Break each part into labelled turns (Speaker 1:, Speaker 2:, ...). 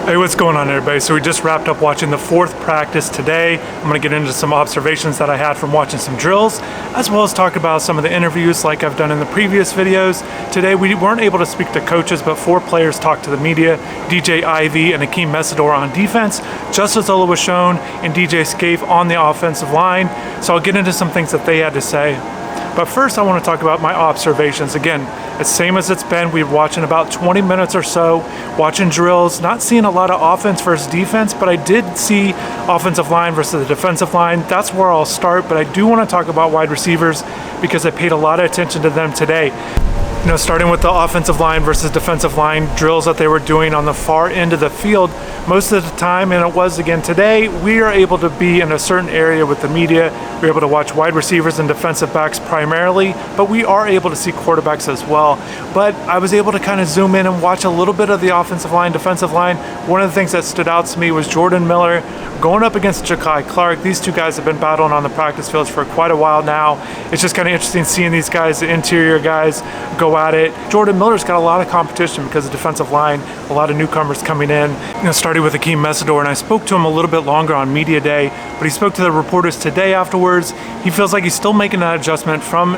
Speaker 1: Hey, what's going on, everybody? So we just wrapped up watching the fourth practice today. I'm going to get into some observations that I had from watching some drills, as well as talk about some of the interviews like I've done in the previous videos. Today we weren't able to speak to coaches, but 4 players talked to the media: DJ Ivy and Akeem Mesidor on defense, Justice Ola was shown, and DJ Scaife on the offensive line. So I'll get into some things that they had to say. But first I want to talk about my observations. Again, it's same as it's been. We're watching about 20 minutes or so, watching drills, not seeing a lot of offense versus defense, but I did see offensive line versus the defensive line. That's where I'll start, but I do want to talk about wide receivers because I paid a lot of attention to them today. You know, starting with the offensive line versus defensive line drills that they were doing on the far end of the field, most of the time, and it was again today, we are able to be in a certain area with the media. We're able to watch wide receivers and defensive backs primarily, but we are able to see quarterbacks as well. But I was able to kind of zoom in and watch a little bit of the offensive line, defensive line. One of the things that stood out to me was Jordan Miller going up against Ja'Kai Clark. These two guys have been battling on the practice fields for quite a while now. It's just kind of interesting seeing these guys, the interior guys, go at it. Jordan Miller's got a lot of competition because of the defensive line, a lot of newcomers coming in. You know, starting with Akeem Mesidor, and I spoke to him a little bit longer on media day, but he spoke to the reporters today afterwards. He feels like he's still making that adjustment from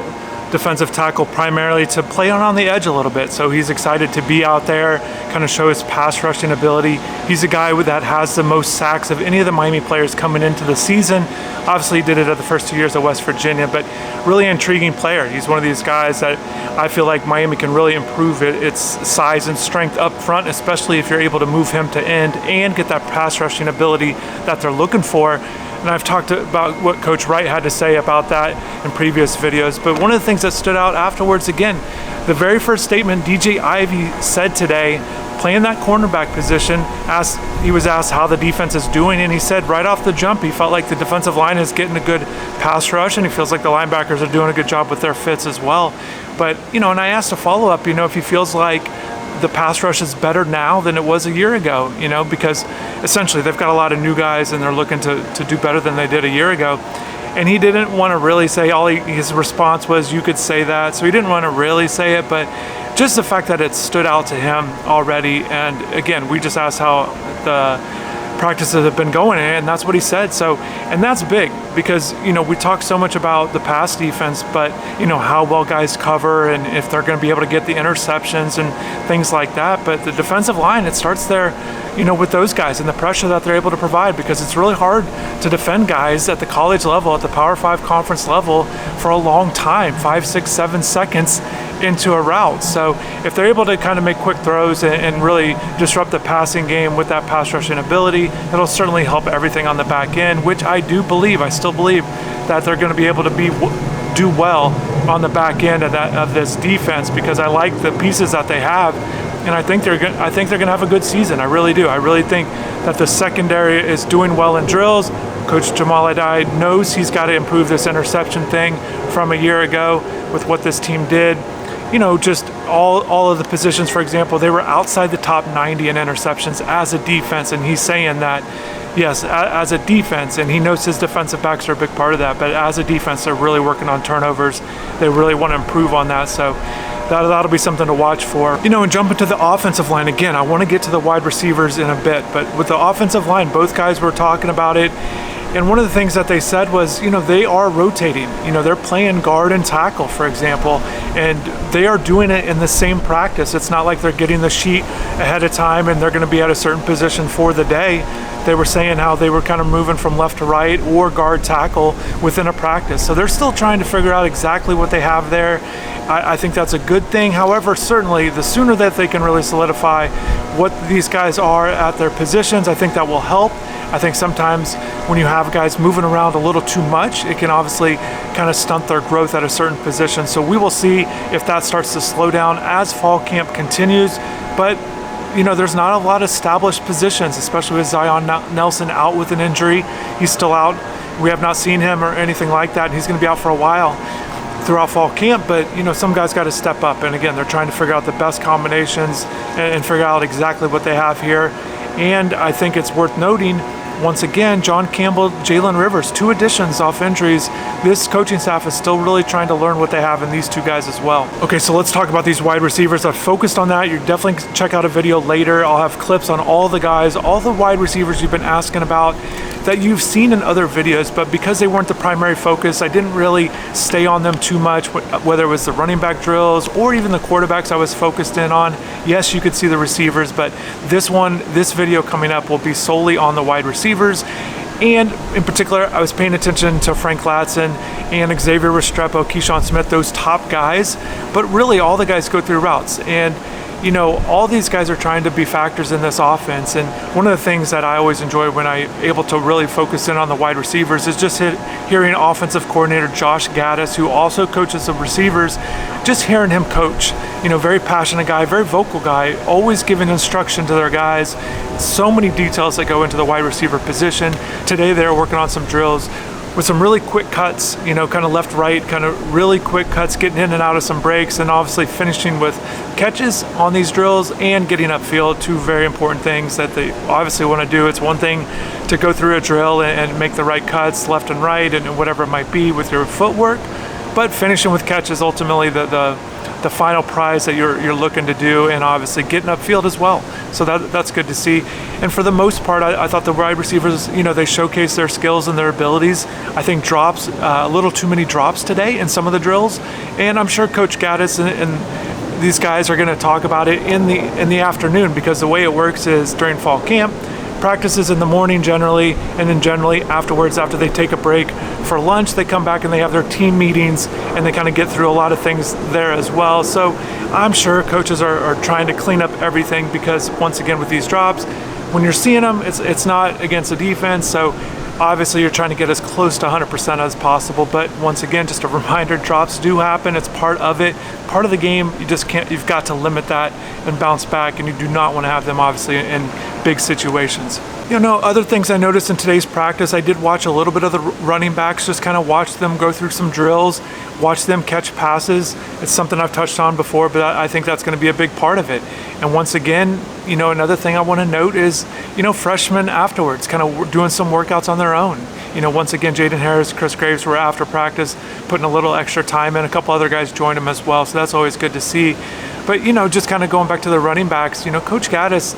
Speaker 1: defensive tackle primarily to play on the edge a little bit. So he's excited to be out there, kind of show his pass rushing ability. He's a guy that has the most sacks of any of the Miami players coming into the season. Obviously he did it at the first 2 years at West Virginia, but really intriguing player. He's one of these guys that I feel like Miami can really improve its size and strength up front, especially if you're able to move him to end and get that pass rushing ability that they're looking for. And I've talked about what Coach Wright had to say about that in previous videos. But one of the things that stood out afterwards, again, the very first statement DJ Ivy said today, playing that cornerback position, he was asked how the defense is doing, and he said right off the jump he felt like the defensive line is getting a good pass rush, and he feels like the linebackers are doing a good job with their fits as well. But, you know, and I asked a follow-up, you know, if he feels like the pass rush is better now than it was a year ago, you know, because essentially they've got a lot of new guys and they're looking to do better than they did a year ago. And he didn't want to really say, his response was, you could say that. So he didn't want to really say it, but just the fact that it stood out to him already. And again, we just asked how the practices have been going, and that's what he said. So, and that's big because, you know, we talk so much about the pass defense, but, you know, how well guys cover and if they're going to be able to get the interceptions and things like that. But the defensive line, it starts there, you know, with those guys and the pressure that they're able to provide, because it's really hard to defend guys at the college level, at the Power 5 conference level for a long time, 5, 6, 7 seconds into a route. So if they're able to kind of make quick throws and really disrupt the passing game with that pass rushing ability, it'll certainly help everything on the back end, which I still believe that they're going to be able to do well on the back end of this defense, because I like the pieces that they have, and I think they're going to have a good season. I really do. I really think that the secondary is doing well in drills. Coach Jamal Adai knows he's got to improve this interception thing from a year ago with what this team did. You know, just all of the positions, for example, they were outside the top 90 in interceptions as a defense, and he's saying that, yes, as a defense, and he knows his defensive backs are a big part of that, but as a defense, they're really working on turnovers. They really want to improve on that, so that'll be something to watch for. You know, and jumping to the offensive line, again, I want to get to the wide receivers in a bit, but with the offensive line, both guys were talking about it. And one of the things that they said was, you know, they are rotating. You know, they're playing guard and tackle, for example, and they are doing it in the same practice. It's not like they're getting the sheet ahead of time and they're going to be at a certain position for the day. They were saying how they were kind of moving from left to right or guard tackle within a practice. So they're still trying to figure out exactly what they have there. I think that's a good thing. However, certainly the sooner that they can really solidify what these guys are at their positions, I think that will help. I think sometimes when you have guys moving around a little too much, it can obviously kind of stunt their growth at a certain position. So we will see if that starts to slow down as fall camp continues. But, you know, there's not a lot of established positions, especially with Zion Nelson out with an injury. He's still out. We have not seen him or anything like that. And he's going to be out for a while throughout fall camp, but, you know, some guys got to step up. And again, they're trying to figure out the best combinations and figure out exactly what they have here. And I think it's worth noting once again, John Campbell, Jalen Rivers, 2 additions off injuries. This coaching staff is still really trying to learn what they have in these 2 guys as well. Okay, so let's talk about these wide receivers. I've focused on that. You definitely check out a video later. I'll have clips on all the guys, all the wide receivers you've been asking about that you've seen in other videos, but because they weren't the primary focus, I didn't really stay on them too much, whether it was the running back drills or even the quarterbacks I was focused in on. Yes, you could see the receivers, but this video coming up will be solely on the wide receivers. And in particular, I was paying attention to Frank Latson and Xavier Restrepo, Keyshawn Smith, those top guys, but really all the guys go through routes. And you know, all these guys are trying to be factors in this offense, and one of the things that I always enjoy when I'm able to really focus in on the wide receivers is just hearing offensive coordinator Josh Gaddis, who also coaches the receivers, just hearing him coach. You know, very passionate guy, very vocal guy, always giving instruction to their guys. So many details that go into the wide receiver position. Today they're working on some drills with some really quick cuts, you know, kind of left, right, kind of really quick cuts, getting in and out of some breaks, and obviously finishing with catches on these drills and getting upfield, 2 very important things that they obviously want to do. It's one thing to go through a drill and make the right cuts left and right and whatever it might be with your footwork, but finishing with catches ultimately the final prize that you're looking to do, and obviously getting upfield as well. So that's good to see. And for the most part, I thought the wide receivers, you know, they showcase their skills and their abilities. I think drops, a little too many drops today in some of the drills, and I'm sure Coach Gaddis and these guys are going to talk about it in the afternoon, because the way it works is during fall camp, practices in the morning generally, and then generally afterwards, after they take a break for lunch, they come back and they have their team meetings, and they kind of get through a lot of things there as well. So I'm sure coaches are trying to clean up everything, because once again with these drops, when you're seeing them, it's not against the defense, so obviously you're trying to get as close to 100% as possible. But once again, just a reminder, drops do happen. It's part of it, part of the game. You've got to limit that and bounce back, and you do not want to have them obviously in big situations. You know, other things I noticed in today's practice, I did watch a little bit of the running backs, just kind of watch them go through some drills, watch them catch passes. It's something I've touched on before, but I think that's going to be a big part of it. And once again, you know, another thing I want to note is, you know, freshmen afterwards kind of doing some workouts on their own. You know, once again, Jaden Harris, Chris Graves were after practice, putting a little extra time in. A couple other guys joined them as well, so that's always good to see. But, you know, just kind of going back to the running backs, you know, Coach Gaddis,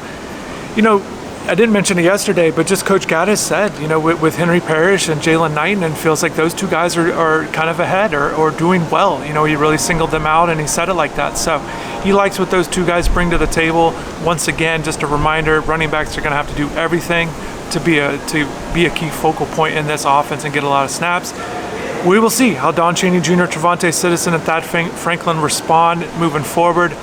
Speaker 1: you know, I didn't mention it yesterday, but just Coach Gaddis said, you know, with Henry Parrish and Jalen Knighton, and feels like those 2 guys are kind of ahead or doing well. You know, he really singled them out, and he said it like that. So he likes what those 2 guys bring to the table. Once again, just a reminder, running backs are going to have to do everything to be a key focal point in this offense and get a lot of snaps. We will see how Don Chaney Jr., Trevonte Citizen, and Thad Franklin respond moving forward.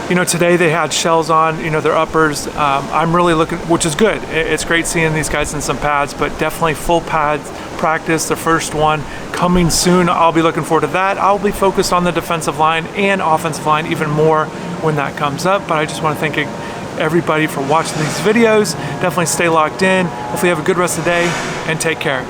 Speaker 1: You know, today they had shells on, you know, their uppers. I'm really looking, which is good. It's great seeing these guys in some pads, but definitely full pads practice, the first one coming soon. I'll be looking forward to that. I'll be focused on the defensive line and offensive line even more when that comes up. But I just want to thank everybody for watching these videos. Definitely stay locked in. Hopefully you have a good rest of the day, and take care.